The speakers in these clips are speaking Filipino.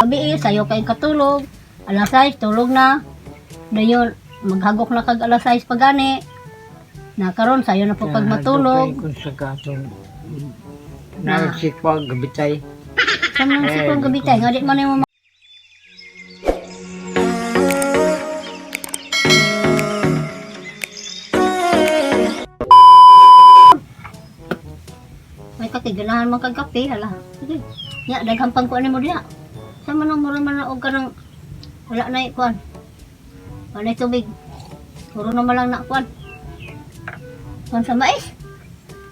gabi sayo kay katulog. Alas 6 tulog na. Dayon maghagok na kag alas 6 pagani. Na karon sayo na po pag matulog. Kung sa katong nagsikwag gabitay. Sa mga sikong gabi tayo, nga di man yung may kakiganahan man kag kape, hala. Sige. Nya daghang pangkuan mo diha. Sa manong mura man og kanang wala na ikuan. Wala na tubig. Puro na malang na kuan. Kuan sa mais?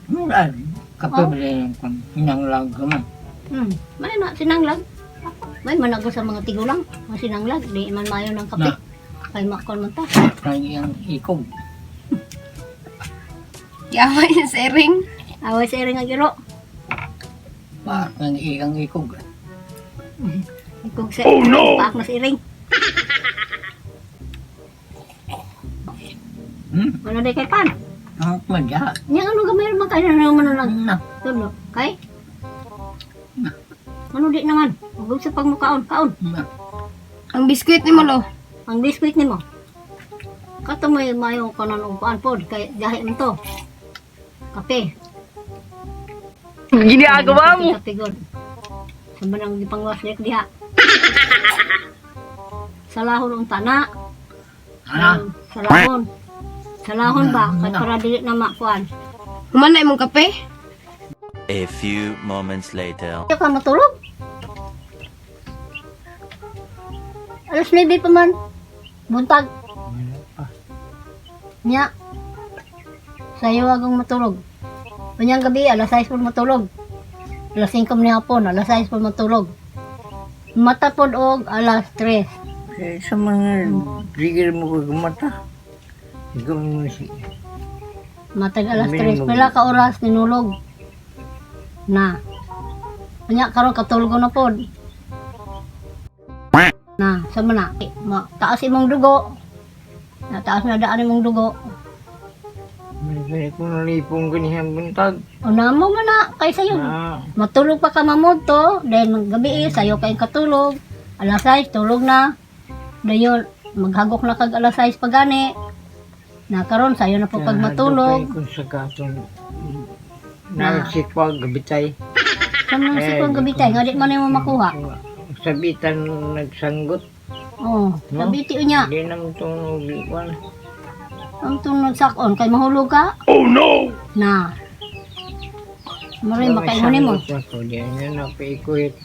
Mura. Kape ba rin kung hinanglag ka man. May na sinanglag. May manago sa mga tigulang, mga sinanglag, di man mayo ng kape. Na. Kay makon man ta. Kaya ang ikog. Yawa yung sering. Away sa iring nga giro. Ang ikang ikog. Ikog sa oh, no! Paak na sa iring. Wala di kay pan. Ang madya. Yang ano gamay naman kayo na naman na Na. tulo. Kay? Ano di naman? Huwag sa pagmukaon. Kaon. Ang biskuit ni mo lo. Ang biskuit ni mo. Kato mo yung mayo ko na upuan po. Kay jahe mo to. Kape. Ginagawa mo. Kape god. Saan ba nang ipangwas niya diha? Salahon ang tana. Salahon. Salahon ba? Kaya para dili na makuan. Human na imong kape? A few moments later. Kaya ka matulog? Alas 9 pa man. Buntag. Nya. Sayo agong matulog. Kanyang gabi, alas 6 po matulog. Alas 5 ni hapon, alas 6 po matulog. Matapod og alas 3. Sa mga trigger mo kag mata. Ikaw mo si. Matag alas 3. Pila ka oras ninulog. Na. Kanya karon katulog ko na pod. Na, sama na. Taas imong dugo. Na taas na daan imong dugo. May kung nalipong ganihang buntag. Una mo man na kay sayo. Matulog pa ka mamod to, then gabi sayo kay katulog. Alas 6 tulog na. Dayon maghagok na kag alas 6 pagani. Na karon sayo na po pag matulog. Kung sa katong nagsikwag gabitay. Sa mga sikong gabi tayo, nga di man mo makuha. Sabitan nagsanggot. Oh, gabi ti unya. Di naman itong ubiwan. Ang tunod sakon kay mahulog ka. Oh no. Na. Maray makaingon mo. Di na napaikuit.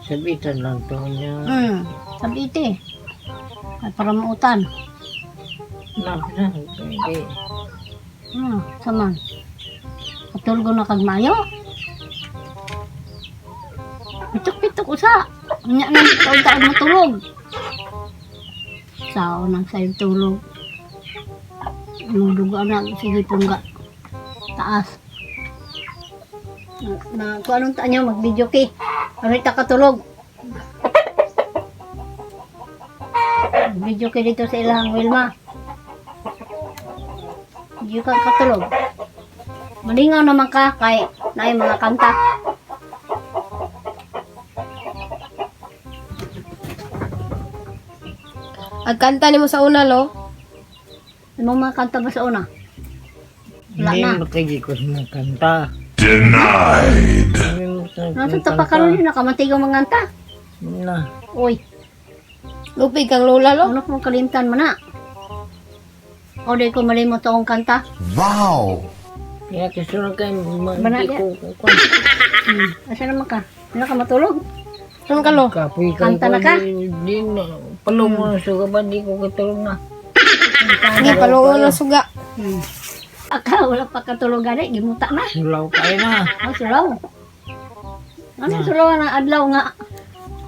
Sabitan lang to niya. Sabiti. Ay para mautan. Nakita. Saman. Patulgo na kag mayo. Pitok-pitok usa. Nya nang taon-taon matulog. Sao nang sayo tulog. Anong dugo na sige pungga. Taas. Na kung anong taan nyo, mag-video kay. Ano ita katulog. Video kay dito sa ilang Wilma. Video ka katulog. Malingaw naman ka kay naay mga kanta. Agkanta ni mo sa una lo. Ano mga kanta ba sa una? Wala Hindi na. makikikos mo kanta. Denied. Nasa tapakaroon yun, nakamantigaw mga kanta. Na. Uy, Lupig kang lola lo. ano kung kalimtan mo na? O di ko malimot akong kanta. Wow. Kaya kasunod kayo, Banat hindi yan. ko Asa naman ka? Ano ka matulog? Saan ka lo? kapoy ka. Kanta na ka? Di na. Palong mo na suga ba, di ko katulog na. Hindi palungo na suga. Aka, wala pa katulugan eh. Gimuta na. Sulaw kayo na. Oh, sulaw. Ano sulaw ng adlaw nga?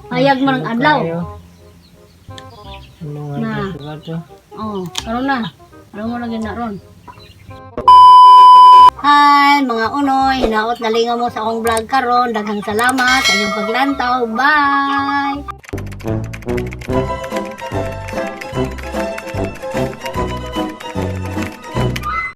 Hayag mo ng adlaw. Mga Na. suga to. Oh, karon na. Ano mo lagi na ron? Hi, mga unoy. Hinaot na lingaw mo sa akong vlog karon. Daghang salamat sa inyong paglantaw. Bye!